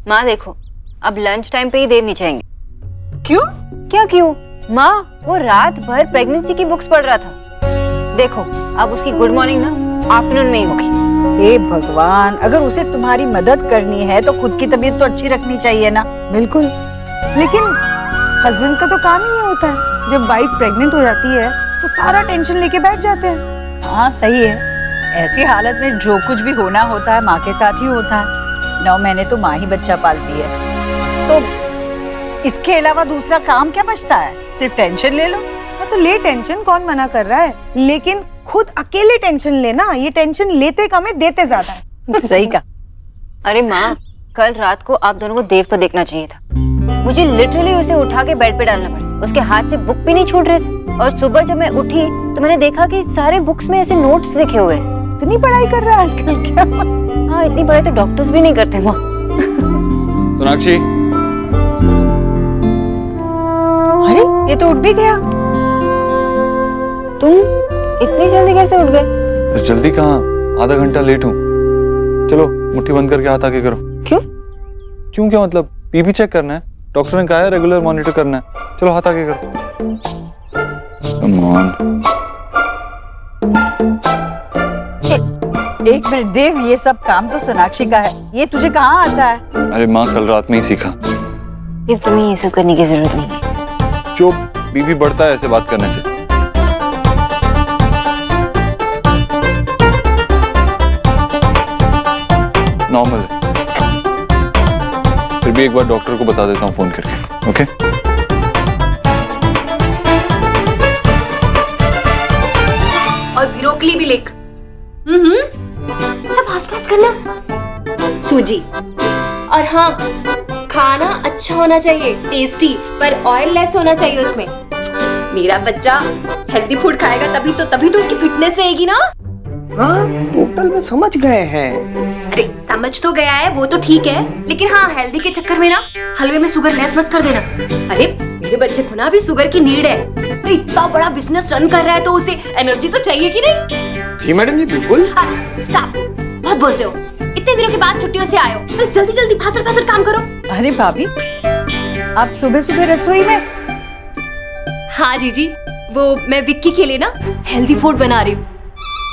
माँ देखो, अब लंच टाइम पे ही देर नहीं चाहेंगे। क्यों? क्या क्यों? माँ वो रात भर प्रेगनेंसी की बुक्स पढ़ रहा था। देखो अब उसकी गुड मॉर्निंग ना आफ्टरनून में ही होगी। हे भगवान, अगर उसे तुम्हारी मदद करनी है तो खुद की तबीयत तो अच्छी रखनी चाहिए ना। बिल्कुल, लेकिन हस्बैंड्स का तो काम ही ये होता है, जब वाइफ प्रेग्नेंट हो जाती है तो सारा टेंशन लेके बैठ जाते हैं। हाँ सही है, ऐसी हालत में जो कुछ भी होना होता है माँ के साथ ही होता है। 9 महीने तो माँ ही बच्चा पालती है, तो इसके अलावा दूसरा काम क्या बचता है? सिर्फ टेंशन ले लो। हाँ तो ले टेंशन, कौन मना कर रहा है, लेकिन खुद अकेले टेंशन लेना, ये टेंशन लेते कम है देते ज्यादा है। सही कहा। अरे माँ, कल रात को आप दोनों को देव को देखना चाहिए था। मुझे लिटरली उसे उठा के बेड पे डालना पड़ा। उसके हाथ से बुक भी नहीं छूट रहे थे, और सुबह जब मैं उठी तो मैंने देखा कि सारे बुक्स में ऐसे नोट्स लिखे हुए। इतनी पढ़ाई कर रहा है आजकल क्या? हाँ इतनी पढ़ाई तो डॉक्टर्स भी नहीं करते माँ। सोनाक्षी, अरे ये तो उठ भी गया। तुम इतनी जल्दी कैसे उठ गए? जल्दी कहाँ, आधा घंटा लेट हूँ। चलो मुट्ठी बंद करके हाथ आगे करो। क्यों? क्यों क्या मतलब? बीपी चेक करना है, डॉक्टर ने कहा है रेगुलर मॉनिटर करना है। चलो हाथ आगे करो। Come on. एक मिनट देव, ये सब काम तो सोनाक्षी का है, ये तुझे कहाँ आता है? अरे माँ, कल रात में ही सीखा। ये तुम्हें ये सब करने की जरूरत नहीं है। चुप, बीपी बढ़ता है ऐसे बात करने से। नॉर्मल है, फिर भी एक बार डॉक्टर को बता देता हूँ फोन करके। ओके? और ब्रोकली भी लिख। फास्ट फास्ट करना। सूजी। और हाँ, खाना अच्छा होना चाहिए, टेस्टी, पर ऑयल लेस होना चाहिए उसमें। मेरा बच्चा हेल्दी फूड खाएगा तभी तो उसकी फिटनेस रहेगी ना। हाँ, टोटल में समझ गए हैं। अरे समझ तो गया है, वो तो ठीक है, लेकिन हाँ हेल्दी के चक्कर में ना हलवे में शुगर लेस मत कर देना। अरे मेरे बच्चे को ना भी शुगर की नीड है। अरे इतना बड़ा बिजनेस रन कर रहा है तो उसे एनर्जी तो चाहिए कि नहीं? जी मैडम जी, बिल्कुल। स्टॉप, बहुत बोलते हो। इतने दिनों के बाद छुट्टियों से आए हो, अरे जल्दी जल्दी फासर काम करो। अरे भाभी, आप सुबह सुबह रसोई में? हाँ जीजी, वो मैं विक्की के लिए ना हेल्दी फूड बना रही हूँ।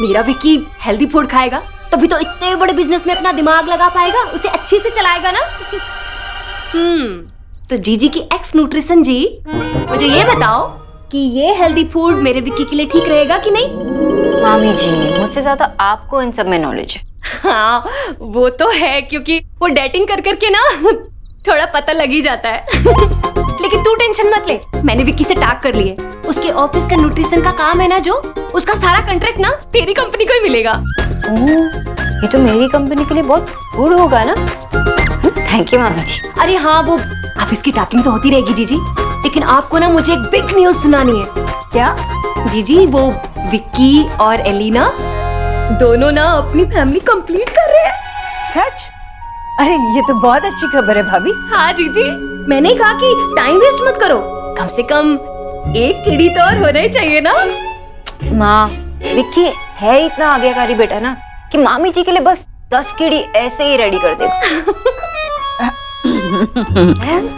मेरा विक्की हेल्दी फूड खाएगा तभी तो इतने बड़े बिजनेस में अपना दिमाग लगा पाएगा, उसे अच्छे से चलाएगा ना। तो जीजी की एक्स न्यूट्रिशन जी, मुझे ये बताओ कि ये हेल्दी फूड मेरे विक्की के लिए ठीक रहेगा कि नहीं? मामी जी, मुझसे ज्यादा आपको इन सब में नॉलेज है। हाँ वो तो है, क्योंकि वो डेटिंग कर करके ना थोड़ा पता लग ही जाता है। लेकिन तू टेंशन मत ले, मैंने विक्की से टैग कर लिए। उसके ऑफिस का न्यूट्रिशन का काम है ना, जो उसका सारा कॉन्ट्रैक्ट ना तेरी कंपनी को ही मिलेगा। ये तो मेरी कंपनी के लिए बहुत गुड होगा ना। थैंक यू मामी जी। अरे हाँ, वो ऑफिस की टॉकिंग तो होती रहेगी जीजी, लेकिन आपको ना मुझे एक बिग न्यूज सुनानी है। क्या? जीजी, वो विक्की और एलिना दोनों ना अपनी फैमिली कंप्लीट कर रहे हैं। सच? अरे ये तो बहुत अच्छी खबर है भाभी। हाँ जीजी, मैंने कहा कि टाइम वेस्ट मत करो, कम से कम एक कीड़ी तो और होना ही चाहिए ना। माँ, विक्की है इतना आज्ञाकारी बेटा ना कि मामी जी के लिए बस 10 कीड़ी ऐसे ही रेडी कर देगा।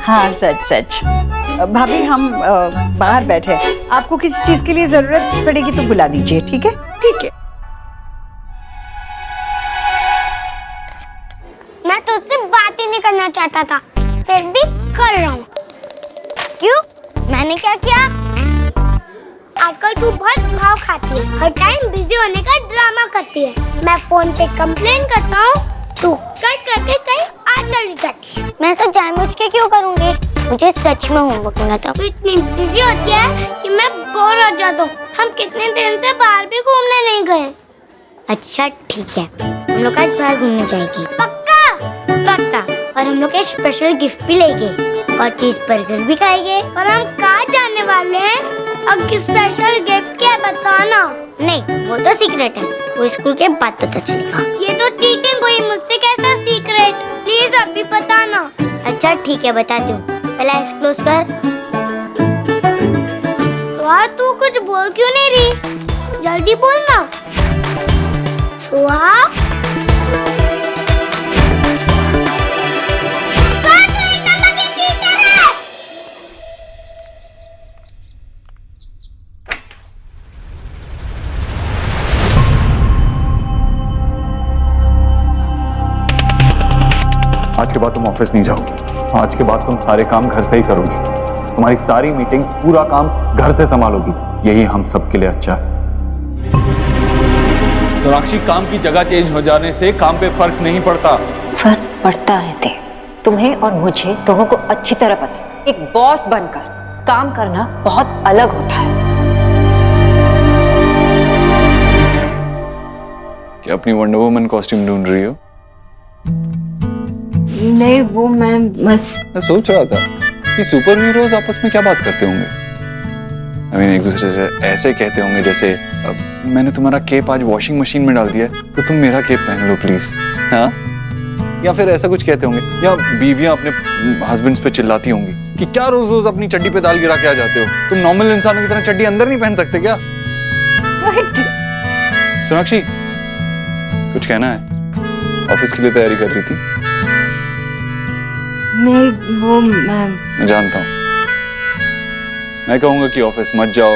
हाँ सच। भाभी हम बाहर बैठे हैं, आपको किसी चीज के लिए जरूरत पड़ेगी तो बुला दीजिए, ठीक है? ठीक है। मैं तुझसे बात ही नहीं करना चाहता था, फिर भी कर रहा हूँ। क्यों? मैंने क्या किया? आजकल तू बहुत भाव खाती है, हर टाइम बिजी होने का ड्रामा करती है। मैं फोन पे कंप्लेन करता हूँ, तू कट करके कहीं और चली जाती है। मैं ऐसा जानबूझ के क्यों करूँगी? मुझे सच में होमवर्क होना था। तू इतनी बिजी होती है कि मैं बोर हो जाता हूँ। हम कितने दिन से बाहर भी घूमने नहीं गए। अच्छा ठीक है, हम लोग आज बाहर घूमने जाएंगे। पक्का? और हम लोग एक स्पेशल गिफ्ट भी लेंगे और चीज बर्गर भी खाएंगे। और हम कहाँ जाने वाले हैं? अब स्पेशल गिफ्ट क्या बताना? नहीं, वो तो सीक्रेट है, वो स्कूल के बाद पता चलेगा। ये तो चीटिंग हुई मुझसे, कैसा सीक्रेट? प्लीज अभी बताना। अच्छा ठीक है, बताती हूँ, पहले आइज क्लोज कर। सुहा, तू कुछ बोल क्यों नहीं रही? जल्दी बोलना। सुहा, आज के बाद तुम ऑफिस नहीं जाओगी। आज के बाद तुम सारे काम घर से ही करोगी। तुम्हारी सारी मीटिंग्स, पूरा काम घर से संभालोगी। यही हम सबके लिए अच्छा है। सोनाक्षी, काम की जगह चेंज हो जाने से काम पे फर्क नहीं पड़ता। फर्क पड़ता है देव। तुम्हें और मुझे दोनों को अच्छी तरह पता है, एक बॉस बनकर काम करना बहुत अलग होता है। क्या अपनी वंडर वुमन कॉस्ट्यूम ढूंढ रही हो? नहीं, वो मैं बस मैं सोच रहा था कि सुपर हीरोज आपस में क्या बात करते होंगे। I mean, एक दूसरे से ऐसे कहते होंगे जैसे मैंने तुम्हारा केप आज वॉशिंग मशीन में डाल दिया तो तुम मेरा केप पहन लो प्लीज। हाँ, या फिर ऐसा कुछ कहते होंगे, या बीवियां अपने हस्बैंड्स पे चिल्लाती होंगी कि क्या रोज रोज अपनी चड्डी पे दाल गिरा के आ जाते हो, तुम नॉर्मल इंसानों की तरह चड्डी अंदर नहीं पहन सकते क्या? सोनाक्षी, कुछ कहना है? ऑफिस के लिए तैयारी कर रही थी? नहीं, वो मैं जानता हूँ। मैं कहूंगा कि ऑफिस मत जाओ,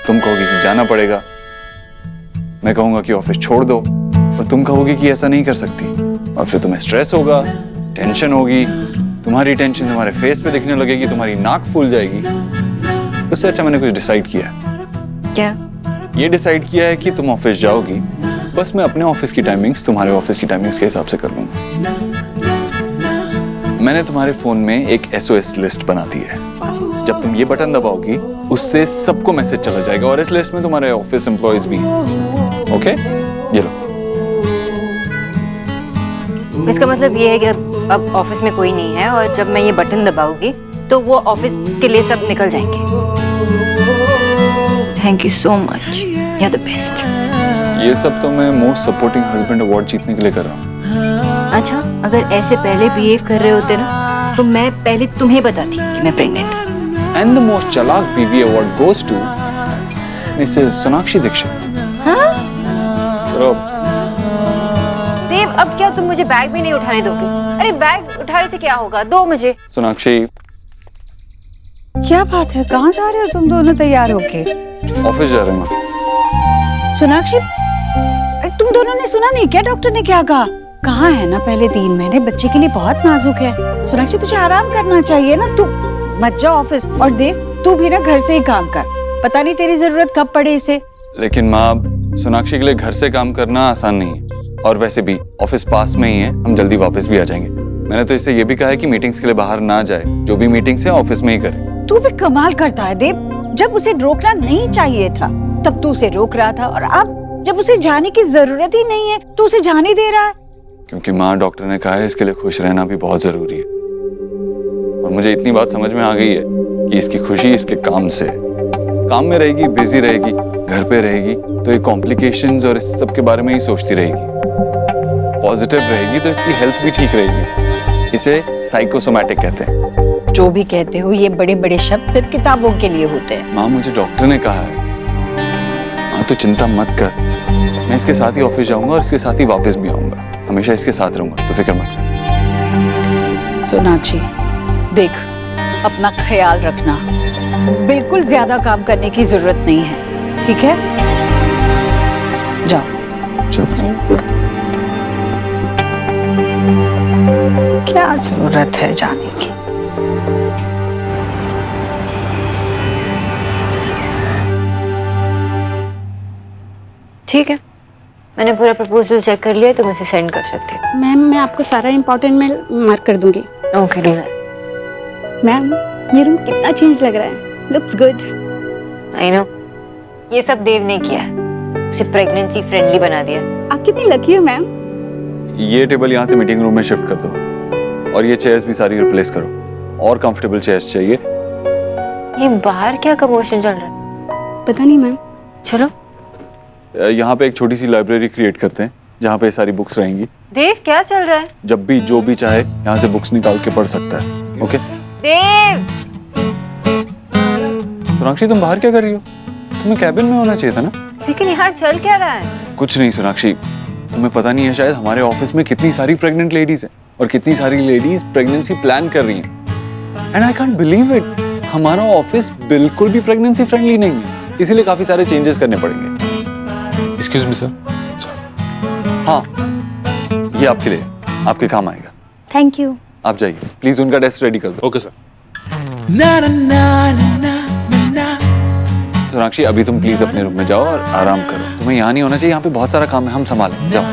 तुम कहोगी कि जाना पड़ेगा। मैं कहूंगा कि ऑफिस छोड़ दो और तुम कहोगी कि ऐसा नहीं कर सकती, और फिर तुम्हें स्ट्रेस होगा, टेंशन होगी, तुम्हारी टेंशन तुम्हारे फेस पे दिखने लगेगी, तुम्हारी नाक फूल जाएगी। उससे अच्छा मैंने कुछ डिसाइड किया है। क्या? ये डिसाइड किया है कि तुम ऑफिस जाओगी, बस मैं अपने ऑफिस की टाइमिंग्स तुम्हारे ऑफिस की टाइमिंग्स के हिसाब से कर लूंगा। मैंने तुम्हारे फोन में एक SOS लिस्ट बना दी है। जब तुम ये बटन दबाओगी उससे सबको मैसेज चला जाएगा, और इस लिस्ट में तुम्हारे ऑफिस एम्प्लॉयज भी हैं। ओके, ये लो। इसका मतलब ये है कि अब ऑफिस में कोई नहीं है, और जब मैं ये बटन दबाऊंगी तो वो ऑफिस के लिए सब निकल जाएंगे। Thank you so much, you are the best. ये सब तो मैं मोस्ट सपोर्टिंग हस्बैंड अवार्ड जीतने के लिए कर रहा हूँ। अच्छा, अगर ऐसे पहले बिहेव कर रहे होते ना तो मैं पहले तुम्हें बताती कि मैं प्रेग्नेंट हूँ। एंड द मोस्ट चालाक बीवी award goes to Mrs Sonakshi Dikshit. हाँ? चलो देव, अब क्या तुम मुझे बैग भी नहीं उठाने दोगे? अरे बैग उठाने से क्या होगा, दो मुझे। सोनाक्षी, क्या बात है, कहाँ जा रहे हो तुम दोनों तैयार होके? ऑफिस जा रहे हैं। सोनाक्षी, तुम दोनों ने सुना नहीं क्या डॉक्टर ने क्या कहा? कहा है ना, पहले 3 महीने बच्चे के लिए बहुत नाजुक है। सोनाक्षी, तुझे आराम करना चाहिए ना, तू मत जा ऑफिस। और देव, तू भी ना घर से ही काम कर, पता नहीं तेरी जरूरत कब पड़े इसे। लेकिन माँ, सोनाक्षी के लिए घर से काम करना आसान नहीं है, और वैसे भी ऑफिस पास में ही है, हम जल्दी वापस भी आ जाएंगे। मैंने तो इससे ये भी कहा है कि मीटिंग्स के लिए बाहर ना जाए, जो भी मीटिंग्स है ऑफिस में ही करे। तू भी कमाल करता है देव, जब उसे रोकना नहीं चाहिए था तब तू उसे रोक रहा था, और अब जब उसे जाने की जरूरत ही नहीं है तो उसे जाने दे रहा है। क्योंकि माँ, डॉक्टर ने कहा है इसके लिए खुश रहना भी बहुत जरूरी है, और मुझे इतनी बात समझ में आ गई है कि इसकी खुशी इसके काम से है। काम में रहेगी, बिजी रहेगी, घर पे रहेगी तो ये कॉम्प्लिकेशंस और इस सब के बारे में ही सोचती रहेगी। पॉजिटिव रहेगी तो इसकी हेल्थ भी ठीक रहेगी। इसे साइकोसोमैटिक कहते हैं। जो भी कहते हो, ये बड़े बड़े शब्द सिर्फ किताबों के लिए होते हैं। माँ, मुझे डॉक्टर ने कहा है। माँ, तो चिंता मत कर, मैं इसके साथ ही ऑफिस जाऊंगा और इसके साथ ही वापस भी आऊंगा, हमेशा इसके साथ रहूंगा, तो फिक्र मत कर। सोनाक्षी, देख, अपना ख्याल रखना, बिल्कुल ज्यादा काम करने की जरूरत नहीं है, ठीक है? जाओ। चलो। क्या जरूरत है जाने की? ठीक है, मैंने पूरा प्रपोजल चेक कर लिया, तुम इसे सेंड कर सकते हो। मैम, मैं आपको सारा इम्पोर्टेंट मेल मार्क कर दूंगी। Okay, do that. मैम, ये रूम कितना चेंज लग रहा है, लुक्स गुड। आई नो, ये सब देव ने किया है, उसे प्रेगनेंसी फ्रेंडली बना दिया। आप कितनी लकी हो मैम। ये टेबल यहाँ से मीटिंग रूम में शिफ्ट कर दो, और ये चेयर्स भी सारी रिप्लेस करो, और कंफर्टेबल चेयर्स चाहिए। ये बाहर क्या कमोशन चल रहा है? पता नहीं मैम। चलो, यहाँ पे एक छोटी सी लाइब्रेरी क्रिएट करते हैं जहाँ पे सारी बुक्स रहेंगी। देव, क्या चल रहा है? जब भी जो भी चाहे यहाँ से बुक्स निकाल के पढ़ सकता है। ओके देव, सोनाक्षी, तुम बाहर क्या कर रही हो? तुम्हें कैबिन में होना चाहिए था ना। लेकिन यहाँ चल क्या रहा है? कुछ नहीं सोनाक्षी, तुम्हें पता नहीं है शायद, हमारे ऑफिस में कितनी सारी प्रेग्नेंट लेडीज हैं, और कितनी सारी लेडीज प्रेगनेंसी प्लान कर रही हैं। And I can't believe it, हमारा ऑफिस बिल्कुल भी प्रेगनेंसी फ्रेंडली नहीं है, इसीलिए काफी सारे चेंजेस करने पड़ेंगे। Excuse me sir. हाँ, ये आपके लिए, आपके काम आएगा। Thank you. आप जाइए प्लीज, उनका डेस्क रेडी कर दो। Okay sir. सोनाक्षी अभी तुम प्लीज अपने रूम में जाओ और आराम करो। तुम्हें यहाँ नहीं होना चाहिए, यहाँ पे बहुत सारा काम है, हम संभालें। जाओ।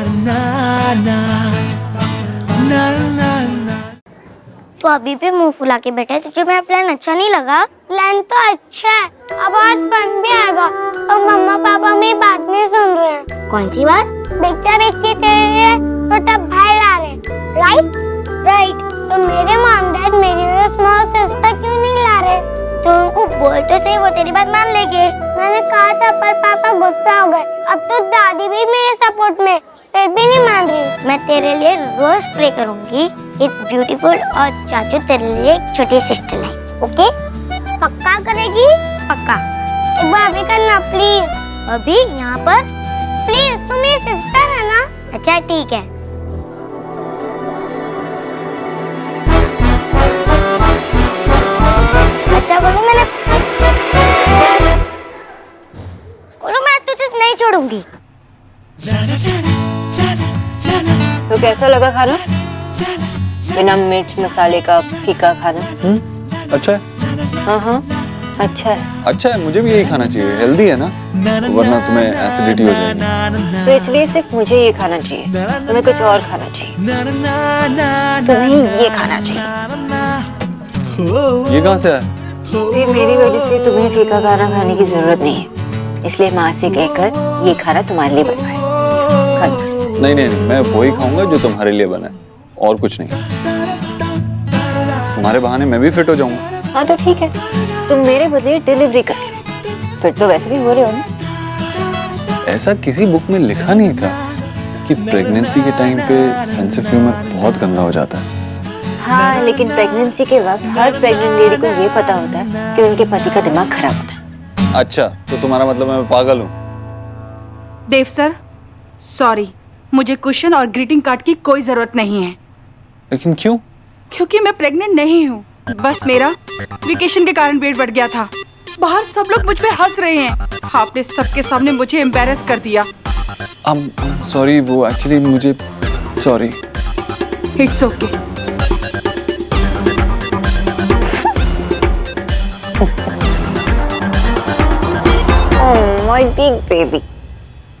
तो अभी भी मुंह फुला के बैठा है। तुझे मेरा प्लान अच्छा नहीं लगा? प्लान तो अच्छा है, अब आज फन भी आएगा और मम्मा पापा मेरी बात नहीं सुन रहे हैं। कौन सी बात? बेचा बेची तेरे लिए तो तब भाई ला रहे, राइट? राइट। तो मेरे मॉम डैड मेरी लिए स्मॉल सिस्टर क्यों नहीं ला रहे? तो उनको बोल तो सही, वो तेरी बात मान लेंगे। मैंने कहा था पर पापा गुस्सा हो गए। अब तो दादी भी मेरे सपोर्ट में, फिर भी नहीं मान रही। मैं तेरे लिए रोज प्रे करूंगी। इट्स ब्यूटीफुल और चाचू तेरे लिए एक छोटी सिस्टर है, ओके? पक्का करेगी? पक्का। एक बार अभी करना प्लीज। अभी यहाँ पर प्लीज, तुम मेरी सिस्टर है ना? अच्छा ठीक है। अच्छा बोलो, मैं तुझे नहीं छोड़ूंगी। तो कैसा लगा खाना? बिना मिर्च मसाले का फीका खाना? अच्छा है। हाँ अच्छा है। अच्छा है, मुझे भी यही खाना चाहिए, हेल्दी है ना, वरना तुम्हें एसिडिटी हो जाएगी। तो इसलिए सिर्फ मुझे ये खाना चाहिए, तुम्हें कुछ और खाना चाहिए? तुम्हें ये खाना चाहिए। ये कहाँ से आया? ये मेरी वजह से तुम्हें फीका खाना खाने की जरूरत नहीं है, इसलिए माँ से कहकर ये खाना तुम्हारे लिए बनवाए। नहीं, मैं वही खाऊंगा जो तुम्हारे लिए बना है, और कुछ नहीं। तुम्हारे बहाने मैं भी फिट हो जाऊंगा। हाँ तो ठीक है, तुम मेरे बदले डिलीवरी कर, फिर तो वैसे भी हो रहे हो ना। ऐसा किसी बुक में लिखा नहीं था कि प्रेगनेंसी के टाइम पे सेंस ऑफ ह्यूमर बहुत गंदा हो जाता है। हाँ, लेकिन प्रेगनेंसी के वक्त हर प्रेग्नेंट लेडी को ये पता होता है कि उनके पति का दिमाग खराब होता है। अच्छा, तो तुम्हारा मतलब मैं पागल हूँ? देव सर, सॉरी, मुझे क्वेश्चन और ग्रीटिंग कार्ड की कोई जरूरत नहीं है। लेकिन क्यों? क्योंकि मैं प्रेग्नेंट नहीं हूँ, बस मेरा वेकेशन के कारण वेट बढ़ गया था। बाहर सब लोग मुझ पे हंस रहे हैं, आपने सबके सामने मुझे एम्बैरेस कर दिया। सॉरी, वो एक्चुअली मुझे sorry. It's okay. My big baby.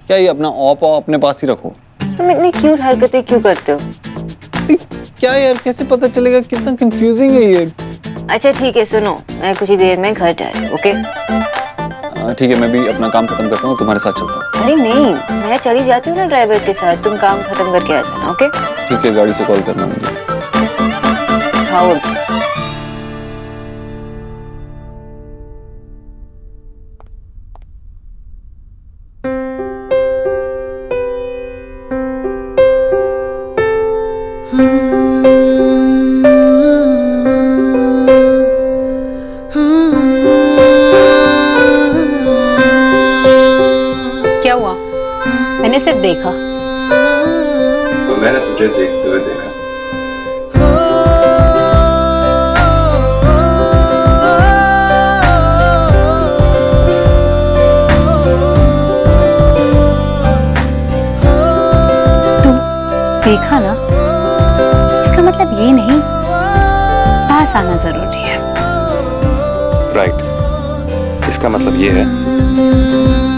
क्या ये अपना ऑप अपने पास ही रखो? तुम इतनी क्यूट हरकतें क्यों करते हो? क्या यार, कैसे पता चलेगा? कितना कंफ्यूजिंग है ये। अच्छा ठीक है, सुनो, मैं कुछ ही देर में घर जा रही हूँ, ओके? ठीक है, मैं भी अपना काम खत्म करता हूँ, तुम्हारे साथ चलता हूँ। अरे नहीं, मैं चली जाती हूँ ना ड्राइवर के साथ, तुम काम खत्म करके आ जाना, ओके? ठीक है, गाड़ी से कॉल करना मुझे। हाँ। क्या हुआ? मैंने सिर्फ देखा। तो मैंने तुझे देखते हुए देखा। तुम देखा ना, इसका मतलब ये नहीं पास आना जरूरी है। राइट, इसका मतलब ये है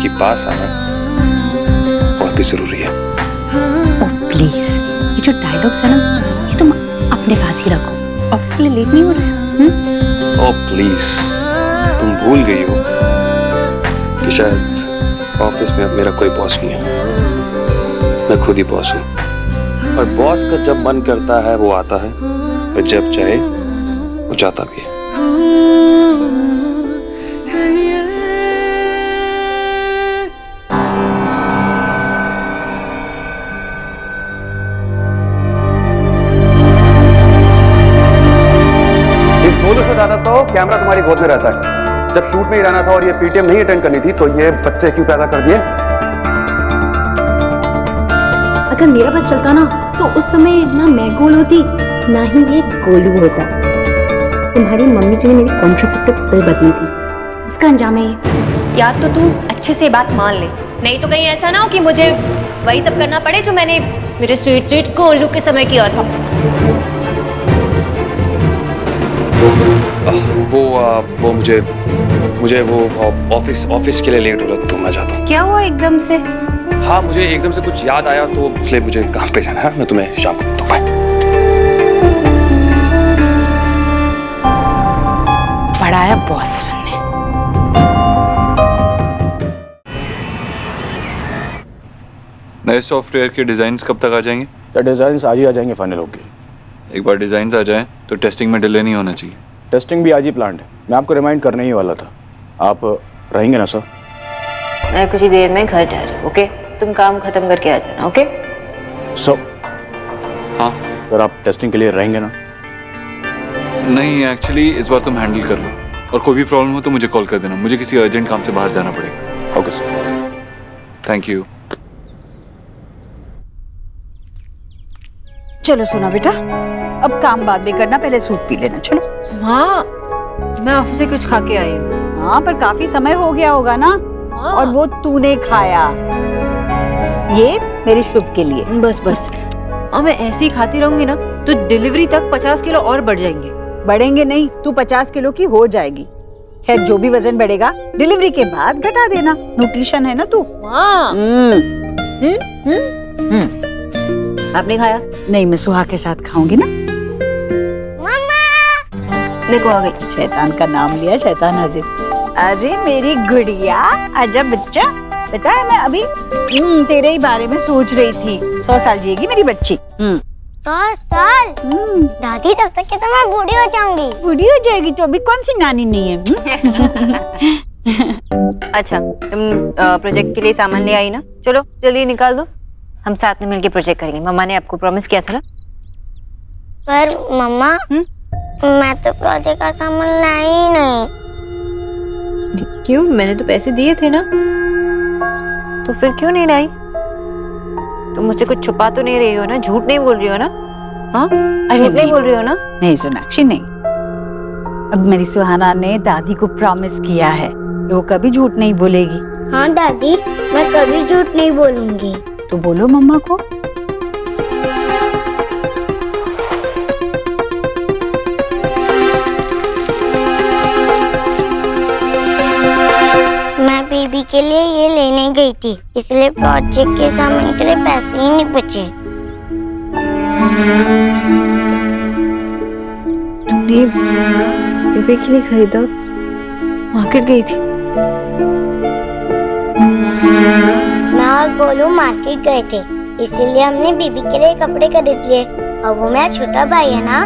कि पास आना बहुत भी जरूरी है। ओह प्लीज, ये जो डायलॉग्स है ना, ये तुम अपने पास ही रखो। ऑफिस के लिए लेट नहीं हो रहा? ओह प्लीज, तुम भूल गई हो कि शायद ऑफिस में अब मेरा कोई बॉस नहीं है, मैं खुद ही बॉस हूँ। और बॉस का जब मन करता है वो आता है, और जब चाहे वो जाता भी है। ज्यादा तो कैमरा तुम्हारी गोद में रहता है। जब शूट में ही रहना था और ये पीटीएम नहीं अटेंड करनी थी, तो ये बच्चे क्यों पैदा कर दिए? अगर मेरा बस चलता ना, तो उस समय ना मैं गोल होती, ना ही ये गोलू होता। तुम्हारी मम्मी जी ने मेरी कॉन्ट्रासेप्टिव पिल बदली थी, उसका अंजाम है ये। या तो तू अच्छे से बात मान ले, नहीं तो कहीं ऐसा ना हो कि मुझे वही सब करना पड़े जो मैंने मेरे स्वीट गोलू के समय किया था। वो मुझे वो ऑफिस के लिए लेट हो रहा है तो मैं जाता हूँ। क्या हुआ एकदम से? हाँ, मुझे एकदम से कुछ याद आया तो इसलिए मुझे काम पे जाना है। मैं तुम्हें शाम को मिलता हूँ। बाय। बड़ा आया बॉस बनने। नए सॉफ्टवेयर के डिजाइन्स कब तक आ जाएंगे? क्या डिजाइन आज ही आ जाएंगे फाइनल होके। एक बार डिजाइन्स आ जाएं तो टेस्टिंग में डिले नहीं होना चाहिए। टेस्टिंग भी आज ही प्लान्ड है। मैं आपको रिमाइंड करने ही वाला था। आप रहेंगे ना सर? मैं कुछ ही देर में घर जा रही हूँ, ओके? तुम काम खत्म करके आ जाना, ओके? सर, हाँ सर आप टेस्टिंग के लिए रहेंगे ना? नहीं, एक्चुअली इस बार तुम हैंडल कर लो और कोई भी प्रॉब्लम हो तो मुझे कॉल कर देना। मुझे किसी अर्जेंट काम से बाहर जाना पड़ेगा। Okay sir. Thank you. चलो सुना बेटा, अब काम बाद में करना, पहले सूप पी लेना। चलो। हाँ, मैं ऑफिस से कुछ खा के आई हूँ। हाँ, पर काफी समय हो गया होगा ना। हाँ। और वो तूने खाया। ये मेरी शुभ के लिए। बस बस, और मैं ऐसे ही खाती रहूंगी ना तो डिलीवरी तक 50 किलो और बढ़ जाएंगे। बढ़ेंगे नहीं, तू 50 किलो की हो जाएगी। खैर, जो भी वजन बढ़ेगा डिलीवरी के बाद घटा देना। न्यूट्रिशन है ना तू। हाँ। आपने खाया? नहीं, मैं सुहा के साथ खाऊंगी ना। देखो आ गई। शैतान का नाम लिया, शैतान हाजिर। अरे मेरी गुड़िया, आजा बच्चा। पता है मैं अभी तेरे ही बारे में सोच रही थी। 100 साल जिएगी मेरी बच्ची। 100 साल? दादी, तब तक के तो मैं बूढ़ी हो जाऊंगी। बूढ़ी हो जाएगी तो अभी कौन सी नानी नहीं है? अच्छा, तुम प्रोजेक्ट के लिए सामान ले आई ना? चलो जल्दी निकाल दो, हम साथ में मिलके प्रोजेक्ट करेंगे। मम्मा ने आपको प्रॉमिस किया था ना। पर मम्मा, मैं तो प्रोजेक्ट का सामान लाई ही नहीं। क्यों? मैंने तो पैसे दिए थे ना। तो फिर क्यों नहीं लाई? तुम मुझसे कुछ छुपा तो नहीं रही हो ना? झूठ नहीं बोल रही हो ना? हाँ, झूठ नहीं बोल रही हो ना? नहीं सोनाक्षी, नहीं। अब मेरी सुहाना ने दादी को प्रॉमिस किया है कि वो कभी झूठ नहीं बोलेगी। हाँ दादी, मैं कभी झूठ नहीं बोलूंगी। तो बोलो मम्मा को। मैं बेबी के लिए ये लेने गई थी, इसलिए प्रोजेक्ट के सामान के लिए पैसे ही नहीं बचे। तुमने बेबी के लिए खरीदा? मार्केट गई थी? मैं और गोलू मार्केट गए थे, इसीलिए हमने बेबी के लिए कपड़े खरीद लिए। और वो मेरा छोटा भाई है ना,